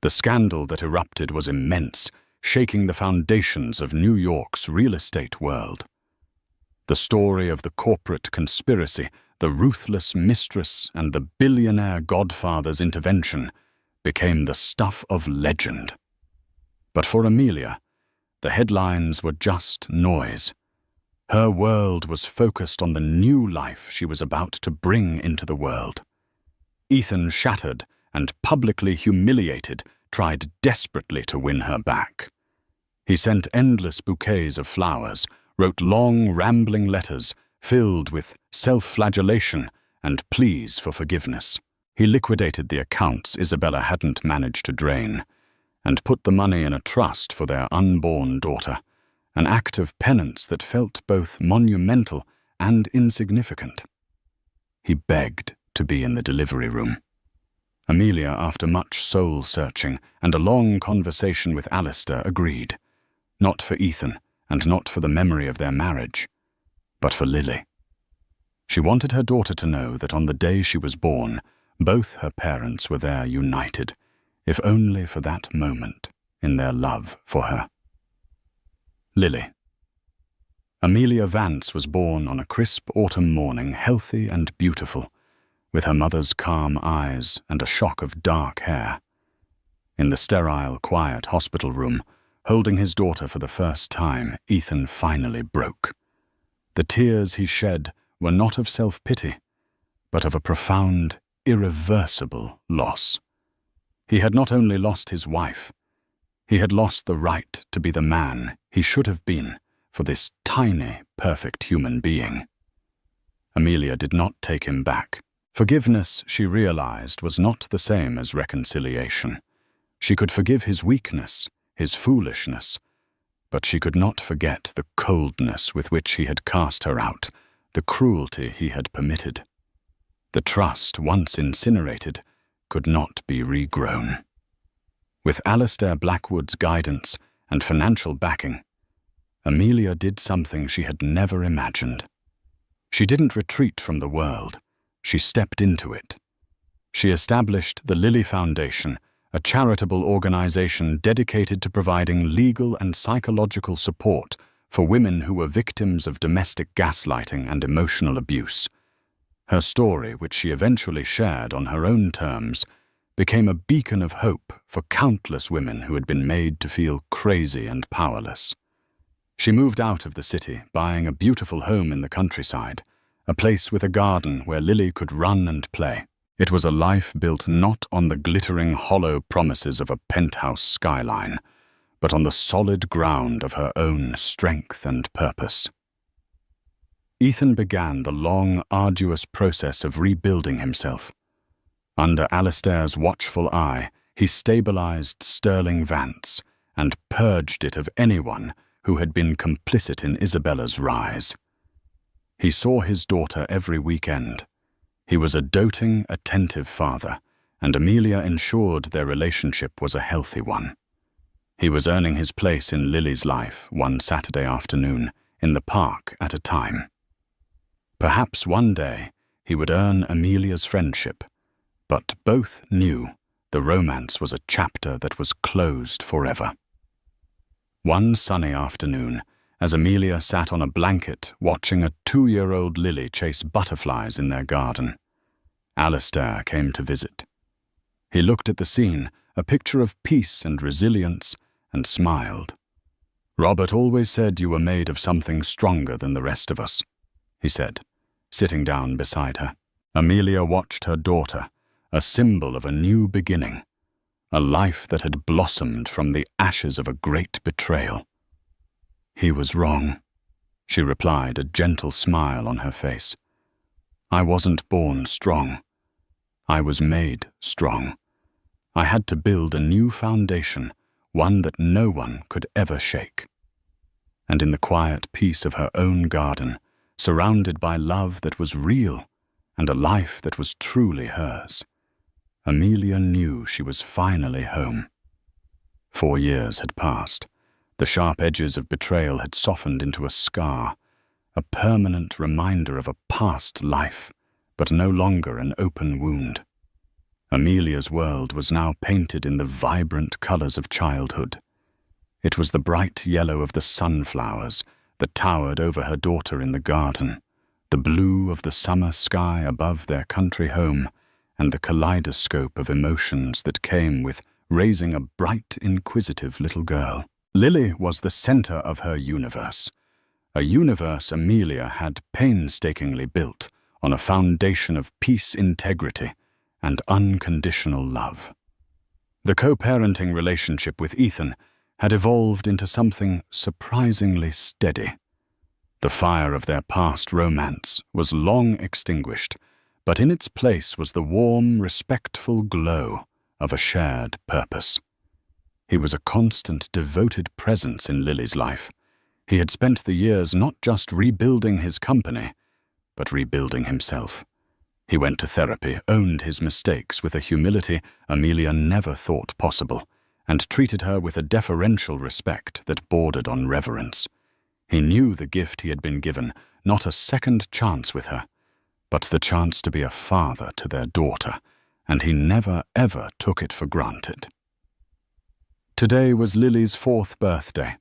The scandal that erupted was immense, shaking the foundations of New York's real estate world. The story of the corporate conspiracy, the ruthless Mistress, and the billionaire Godfather's intervention became the stuff of legend. But for Amelia, the headlines were just noise. Her world was focused on the new life she was about to bring into the world. Ethan, shattered and publicly humiliated, tried desperately to win her back. He sent endless bouquets of flowers, wrote long, rambling letters filled with self-flagellation and pleas for forgiveness. He liquidated the accounts Isabella hadn't managed to drain, and put the money in a trust for their unborn daughter, an act of penance that felt both monumental and insignificant. He begged to be in the delivery room. Amelia, after much soul-searching and a long conversation with Alistair, agreed, not for Ethan and not for the memory of their marriage, but for Lily. She wanted her daughter to know that on the day she was born, both her parents were there united, if only for that moment, in their love for her. Lily. Amelia Vance was born on a crisp autumn morning, healthy and beautiful, with her mother's calm eyes and a shock of dark hair. In the sterile, quiet hospital room, holding his daughter for the first time, Ethan finally broke. The tears he shed were not of self-pity, but of a profound, irreversible loss. He had not only lost his wife, he had lost the right to be the man he should have been for this tiny, perfect human being. Amelia did not take him back. Forgiveness, she realized, was not the same as reconciliation. She could forgive his weakness, his foolishness, but she could not forget the coldness with which he had cast her out, the cruelty he had permitted. The trust, once incinerated, could not be regrown. With Alistair Blackwood's guidance and financial backing, Amelia did something she had never imagined. She didn't retreat from the world, she stepped into it. She established the Lily Foundation, a charitable organization dedicated to providing legal and psychological support for women who were victims of domestic gaslighting and emotional abuse. Her story, which she eventually shared on her own terms, became a beacon of hope for countless women who had been made to feel crazy and powerless. She moved out of the city, buying a beautiful home in the countryside, a place with a garden where Lily could run and play. It was a life built not on the glittering, hollow promises of a penthouse skyline, but on the solid ground of her own strength and purpose. Ethan began the long, arduous process of rebuilding himself. Under Alistair's watchful eye, he stabilized Sterling Vance and purged it of anyone who had been complicit in Isabella's rise. He saw his daughter every weekend. He was a doting, attentive father, and Amelia ensured their relationship was a healthy one. He was earning his place in Lily's life one Saturday afternoon, in the park at a time. Perhaps one day he would earn Amelia's friendship, but both knew the romance was a chapter that was closed forever. One sunny afternoon, as Amelia sat on a blanket watching a 2-year-old Lily chase butterflies in their garden, Alistair came to visit. He looked at the scene, a picture of peace and resilience, and smiled. "Robert always said you were made of something stronger than the rest of us," he said, sitting down beside her. Amelia watched her daughter, a symbol of a new beginning, a life that had blossomed from the ashes of a great betrayal. "He was wrong," she replied, a gentle smile on her face. "I wasn't born strong. I was made strong. I had to build a new foundation, one that no one could ever shake." And in the quiet peace of her own garden, surrounded by love that was real and a life that was truly hers, Amelia knew she was finally home. 4 years had passed. The sharp edges of betrayal had softened into a scar, a permanent reminder of a past life, but no longer an open wound. Amelia's world was now painted in the vibrant colors of childhood. It was the bright yellow of the sunflowers that towered over her daughter in the garden, the blue of the summer sky above their country home, and the kaleidoscope of emotions that came with raising a bright, inquisitive little girl. Lily was the center of her universe, a universe Amelia had painstakingly built on a foundation of peace, integrity, and unconditional love. The co-parenting relationship with Ethan had evolved into something surprisingly steady. The fire of their past romance was long extinguished, but in its place was the warm, respectful glow of a shared purpose. He was a constant, devoted presence in Lily's life. He had spent the years not just rebuilding his company, but rebuilding himself. He went to therapy, owned his mistakes with a humility Amelia never thought possible, and treated her with a deferential respect that bordered on reverence. He knew the gift he had been given, not a second chance with her, but the chance to be a father to their daughter, and he never ever took it for granted. Today was Lily's 4th birthday.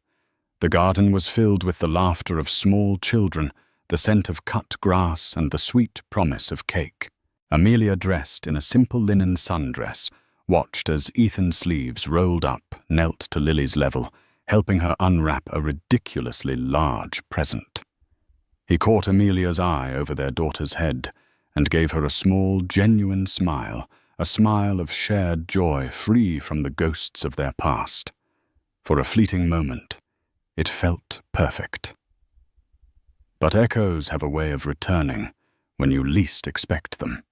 The garden was filled with the laughter of small children, the scent of cut grass, and the sweet promise of cake. Amelia, dressed in a simple linen sundress, watched as Ethan's sleeves rolled up, knelt to Lily's level, helping her unwrap a ridiculously large present. He caught Amelia's eye over their daughter's head and gave her a small, genuine smile, a smile of shared joy free from the ghosts of their past. For a fleeting moment, it felt perfect. But echoes have a way of returning when you least expect them.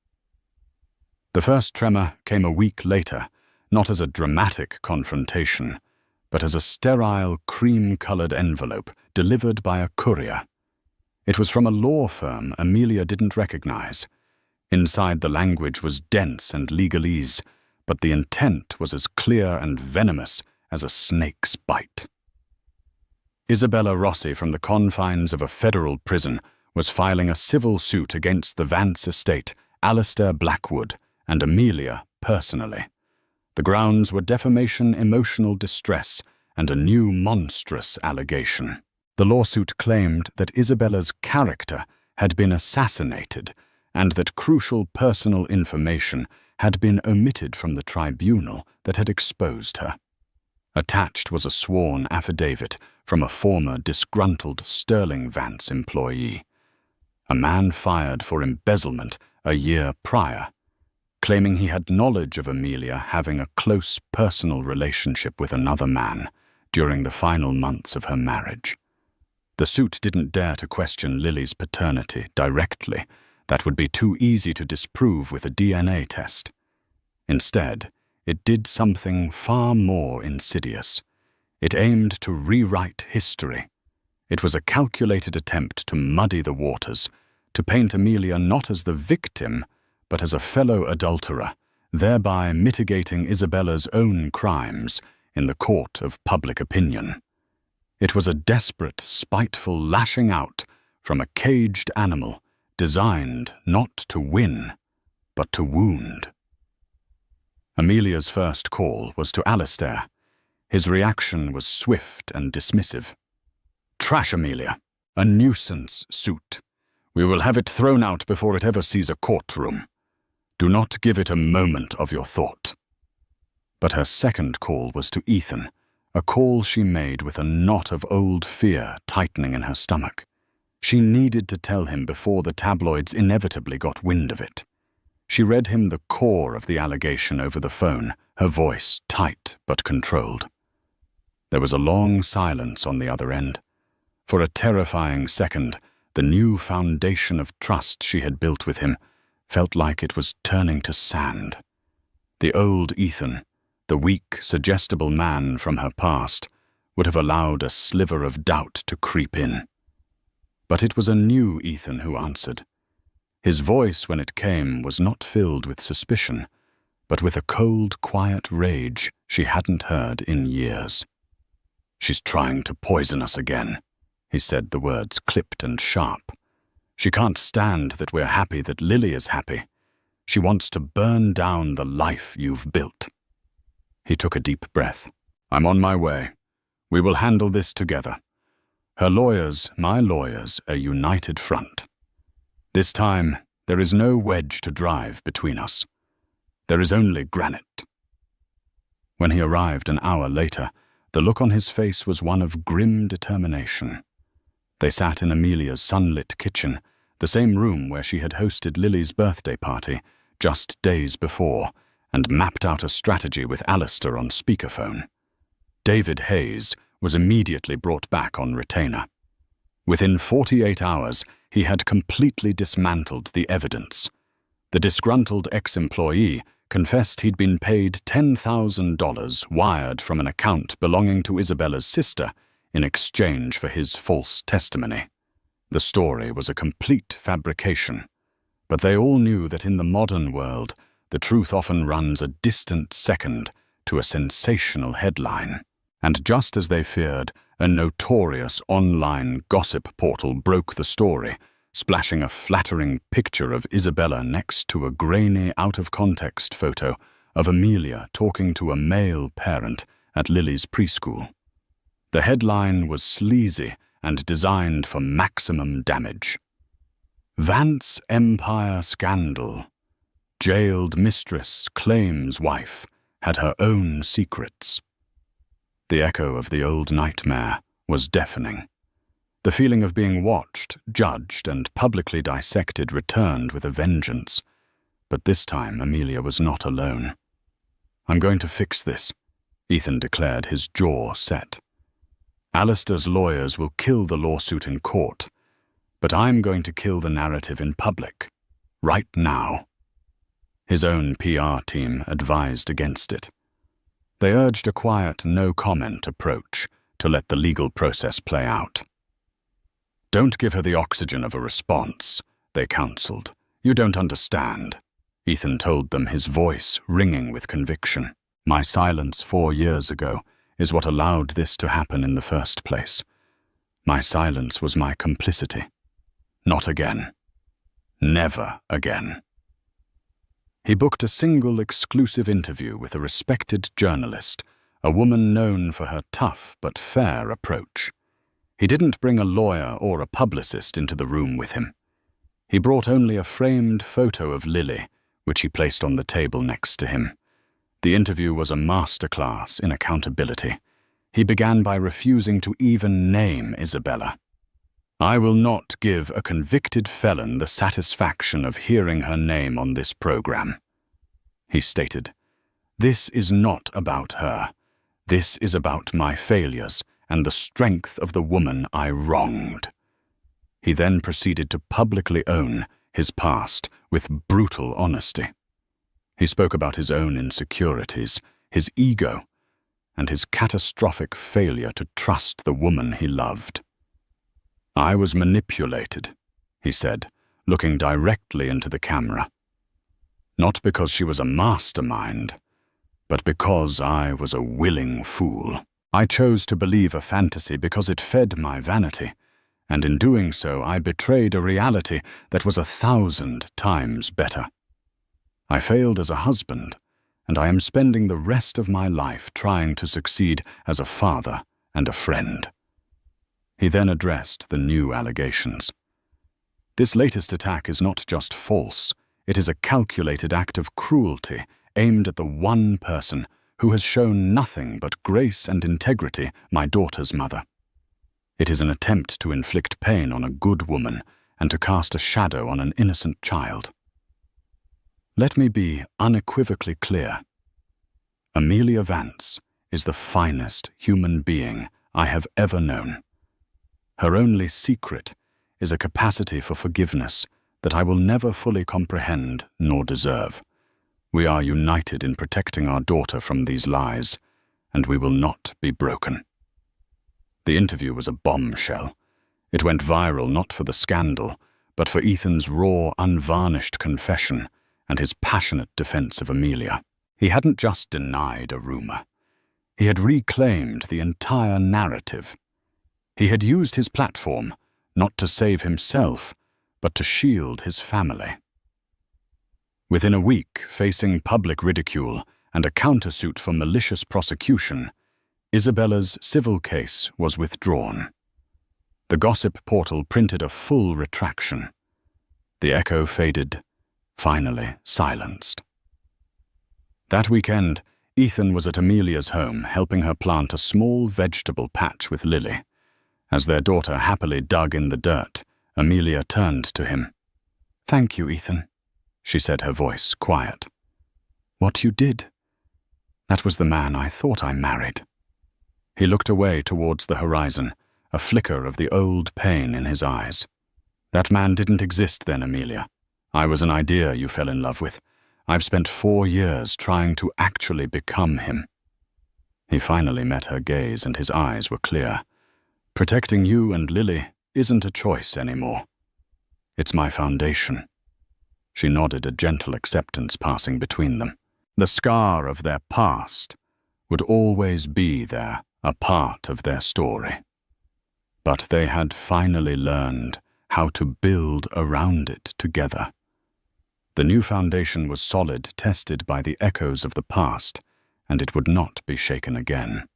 The first tremor came a week later, not as a dramatic confrontation, but as a sterile, cream-colored envelope delivered by a courier. It was from a law firm Amelia didn't recognize. Inside, the language was dense and legalese, but the intent was as clear and venomous as a snake's bite. Isabella Rossi, from the confines of a federal prison, was filing a civil suit against the Vance estate, Alistair Blackwood, and Amelia personally. The grounds were defamation, emotional distress, and a new monstrous allegation. The lawsuit claimed that Isabella's character had been assassinated and that crucial personal information had been omitted from the tribunal that had exposed her. Attached was a sworn affidavit from a former disgruntled Sterling Vance employee, a man fired for embezzlement a year prior, claiming he had knowledge of Amelia having a close personal relationship with another man during the final months of her marriage. The suit didn't dare to question Lily's paternity directly. That would be too easy to disprove with a DNA test. Instead, it did something far more insidious. It aimed to rewrite history. It was a calculated attempt to muddy the waters, to paint Amelia not as the victim, but as a fellow adulterer, thereby mitigating Isabella's own crimes in the court of public opinion. It was a desperate, spiteful lashing out from a caged animal designed not to win, but to wound. Amelia's first call was to Alistair. His reaction was swift and dismissive. "Trash, Amelia. A nuisance suit. We will have it thrown out before it ever sees a courtroom. Do not give it a moment of your thought." But her second call was to Ethan, a call she made with a knot of old fear tightening in her stomach. She needed to tell him before the tabloids inevitably got wind of it. She read him the core of the allegation over the phone, her voice tight but controlled. There was a long silence on the other end. For a terrifying second, the new foundation of trust she had built with him felt like it was turning to sand. The old Ethan, the weak, suggestible man from her past, would have allowed a sliver of doubt to creep in. But it was a new Ethan who answered. His voice, when it came, was not filled with suspicion, but with a cold, quiet rage she hadn't heard in years. "She's trying to poison us again," he said, the words clipped and sharp. "She can't stand that we're happy that Lily is happy. She wants to burn down the life you've built." He took a deep breath. "I'm on my way. We will handle this together. Her lawyers, my lawyers, a united front. This time, there is no wedge to drive between us. There is only granite." When he arrived an hour later, the look on his face was one of grim determination. They sat in Amelia's sunlit kitchen, the same room where she had hosted Lily's birthday party just days before, and mapped out a strategy with Alistair on speakerphone. David Hayes was immediately brought back on retainer. Within 48 hours, he had completely dismantled the evidence. The disgruntled ex-employee confessed he'd been paid $10,000 wired from an account belonging to Isabella's sister in exchange for his false testimony. The story was a complete fabrication, but they all knew that in the modern world, the truth often runs a distant second to a sensational headline. And just as they feared, a notorious online gossip portal broke the story, splashing a flattering picture of Isabella next to a grainy, out-of-context photo of Amelia talking to a male parent at Lily's preschool. The headline was sleazy and designed for maximum damage. "Vance Empire Scandal. Jailed Mistress claims wife had her own secrets." The echo of the old nightmare was deafening. The feeling of being watched, judged, and publicly dissected returned with a vengeance. But this time Amelia was not alone. "I'm going to fix this," Ethan declared, his jaw set. "Alistair's lawyers will kill the lawsuit in court, but I'm going to kill the narrative in public, right now." His own PR team advised against it. They urged a quiet, no-comment approach to let the legal process play out. "Don't give her the oxygen of a response," they counseled. "You don't understand," Ethan told them, his voice ringing with conviction. "My silence 4 years ago is what allowed this to happen in the first place. My silence was my complicity. Not again. Never again." He booked a single exclusive interview with a respected journalist, a woman known for her tough but fair approach. He didn't bring a lawyer or a publicist into the room with him. He brought only a framed photo of Lily, which he placed on the table next to him. The interview was a masterclass in accountability. He began by refusing to even name Isabella. "I will not give a convicted felon the satisfaction of hearing her name on this program," he stated. "This is not about her. This is about my failures and the strength of the woman I wronged." He then proceeded to publicly own his past with brutal honesty. He spoke about his own insecurities, his ego, and his catastrophic failure to trust the woman he loved. "I was manipulated," he said, looking directly into the camera. "Not because she was a mastermind, but because I was a willing fool. I chose to believe a fantasy because it fed my vanity, and in doing so I betrayed a reality that was 1,000 times better. I failed as a husband, and I am spending the rest of my life trying to succeed as a father and a friend." He then addressed the new allegations. "This latest attack is not just false, it is a calculated act of cruelty aimed at the one person who has shown nothing but grace and integrity, my daughter's mother. It is an attempt to inflict pain on a good woman and to cast a shadow on an innocent child." Let me be unequivocally clear. Amelia Vance is the finest human being I have ever known. Her only secret is a capacity for forgiveness that I will never fully comprehend nor deserve. We are united in protecting our daughter from these lies, and we will not be broken. The interview was a bombshell. It went viral not for the scandal, but for Ethan's raw, unvarnished confession and his passionate defense of Amelia. He hadn't just denied a rumor. He had reclaimed the entire narrative. He had used his platform not to save himself, but to shield his family. Within a week, facing public ridicule and a countersuit for malicious prosecution, Isabella's civil case was withdrawn. The gossip portal printed a full retraction. The echo faded, finally silenced. That weekend, Ethan was at Amelia's home, helping her plant a small vegetable patch with Lily. As their daughter happily dug in the dirt, Amelia turned to him. "Thank you, Ethan," she said, her voice quiet. "What you did, that was the man I thought I married." He looked away towards the horizon, a flicker of the old pain in his eyes. "That man didn't exist then, Amelia. I was an idea you fell in love with. I've spent 4 years trying to actually become him." He finally met her gaze, and his eyes were clear. "Protecting you and Lily isn't a choice anymore. It's my foundation." She nodded, a gentle acceptance passing between them. The scar of their past would always be there, a part of their story. But they had finally learned how to build around it together. The new foundation was solid, tested by the echoes of the past, and it would not be shaken again.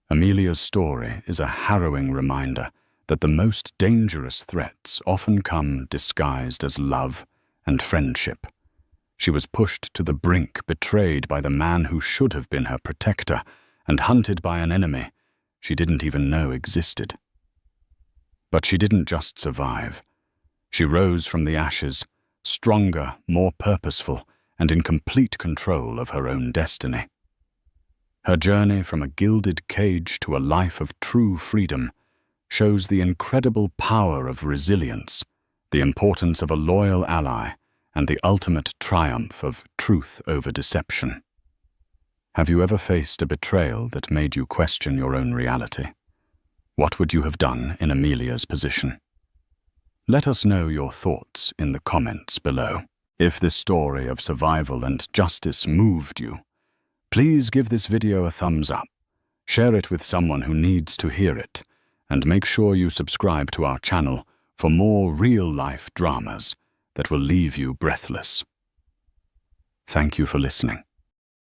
Amelia's story is a harrowing reminder that the most dangerous threats often come disguised as love and friendship. She was pushed to the brink, betrayed by the man who should have been her protector, and hunted by an enemy she didn't even know existed. But she didn't just survive. She rose from the ashes, stronger, more purposeful, and in complete control of her own destiny. Her journey from a gilded cage to a life of true freedom shows the incredible power of resilience, the importance of a loyal ally, and the ultimate triumph of truth over deception. Have you ever faced a betrayal that made you question your own reality? What would you have done in Amelia's position? Let us know your thoughts in the comments below. If this story of survival and justice moved you, please give this video a thumbs up, share it with someone who needs to hear it, and make sure you subscribe to our channel for more real-life dramas that will leave you breathless. Thank you for listening.